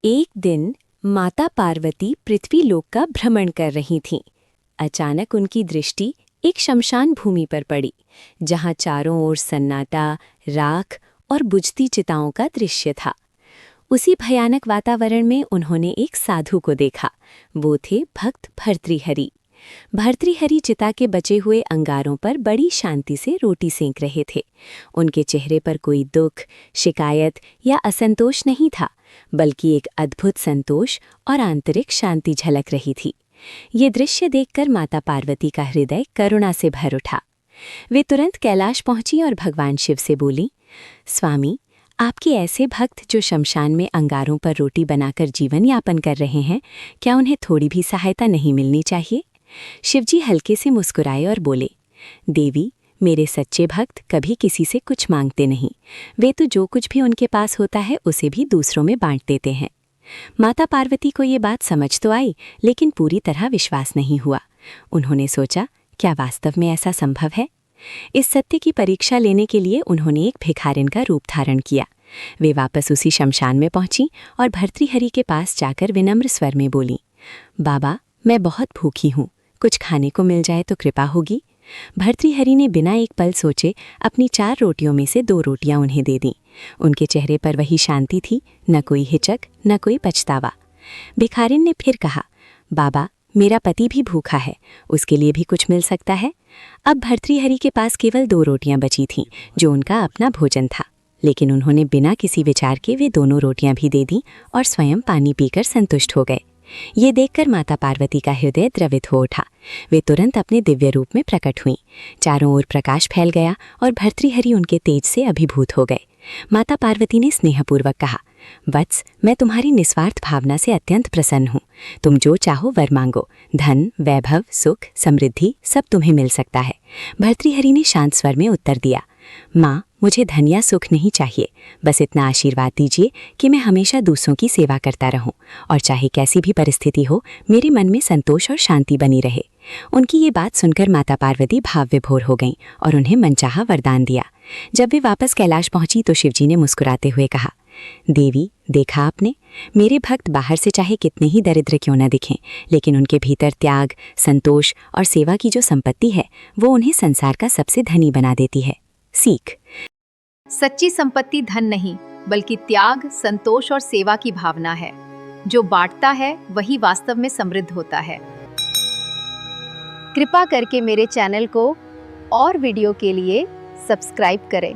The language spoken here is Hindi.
एक दिन माता पार्वती पृथ्वी लोक का भ्रमण कर रही थीं। अचानक उनकी दृष्टि एक शमशान भूमि पर पड़ी, जहां चारों ओर सन्नाटा, राख और बुझती चिताओं का दृश्य था। उसी भयानक वातावरण में उन्होंने एक साधु को देखा। वो थे भक्त भर्तृहरि। भर्तृहरि चिता के बचे हुए अंगारों पर बड़ी शांति से रोटी सेंक रहे थे। उनके चेहरे पर कोई दुख, शिकायत या असंतोष नहीं था, बल्कि एक अद्भुत संतोष और आंतरिक शांति झलक रही थी। ये दृश्य देखकर माता पार्वती का हृदय करुणा से भर उठा। वे तुरंत कैलाश पहुंची और भगवान शिव से बोली, स्वामी, आपके ऐसे भक्त जो शमशान में अंगारों पर रोटी बनाकर जीवन यापन कर रहे हैं, क्या उन्हें थोड़ी भी सहायता नहीं मिलनी चाहिए? शिवजी हल्के से मुस्कुराए और बोले, देवी, मेरे सच्चे भक्त कभी किसी से कुछ मांगते नहीं। वे तो जो कुछ भी उनके पास होता है उसे भी दूसरों में बांट देते हैं। माता पार्वती को ये बात समझ तो आई, लेकिन पूरी तरह विश्वास नहीं हुआ। उन्होंने सोचा, क्या वास्तव में ऐसा संभव है? इस सत्य की परीक्षा लेने के लिए उन्होंने एक भिखारिन का रूप धारण किया। वे वापस उसी शमशान में पहुंची और भर्तृहरि के पास जाकर विनम्र स्वर में बोली, बाबा, मैं बहुत भूखी हूँ, कुछ खाने को मिल जाए तो कृपा होगी। भर्तृहरि ने बिना एक पल सोचे अपनी 4 रोटियों में से 2 रोटियां उन्हें दे दीं। उनके चेहरे पर वही शांति थी, न कोई हिचक, न कोई पछतावा। भिखारिन ने फिर कहा, बाबा, मेरा पति भी भूखा है, उसके लिए भी कुछ मिल सकता है? अब भर्तृहरि के पास केवल 2 रोटियां बची थीं, जो उनका अपना भोजन था, लेकिन उन्होंने बिना किसी विचार के वे दोनों रोटियां भी दे दीं और स्वयं पानी पीकर संतुष्ट हो गए। ये देखकर माता पार्वती का हृदय द्रवित हो उठा। वे तुरंत अपने दिव्य रूप में प्रकट हुईं। चारों ओर प्रकाश फैल गया और भर्तृहरि उनके तेज से अभिभूत हो गए। माता पार्वती ने स्नेहपूर्वक कहा, वत्स, मैं तुम्हारी निस्वार्थ भावना से अत्यंत प्रसन्न हूँ। तुम जो चाहो वर मांगो, धन, वैभव, सुख, समृद्धि सब तुम्हें मिल सकता है। भर्तृहरि ने शांत स्वर में उत्तर दिया, माँ, मुझे धन या सुख नहीं चाहिए, बस इतना आशीर्वाद दीजिए कि मैं हमेशा दूसरों की सेवा करता रहूं और चाहे कैसी भी परिस्थिति हो, मेरे मन में संतोष और शांति बनी रहे। उनकी ये बात सुनकर माता पार्वती भाव विभोर हो गईं और उन्हें मनचाहा वरदान दिया। जब वे वापस कैलाश पहुंची तो शिवजी ने मुस्कुराते हुए कहा, देवी, देखा आपने, मेरे भक्त बाहर से चाहे कितने ही दरिद्र क्यों न दिखें, लेकिन उनके भीतर त्याग, संतोष और सेवा की जो संपत्ति है, वो उन्हें संसार का सबसे धनी बना देती है। सीख। सच्ची संपत्ति धन नहीं, बल्कि त्याग, संतोष और सेवा की भावना है। जो बांटता है वही वास्तव में समृद्ध होता है। कृपा करके मेरे चैनल को और वीडियो के लिए सब्सक्राइब करें।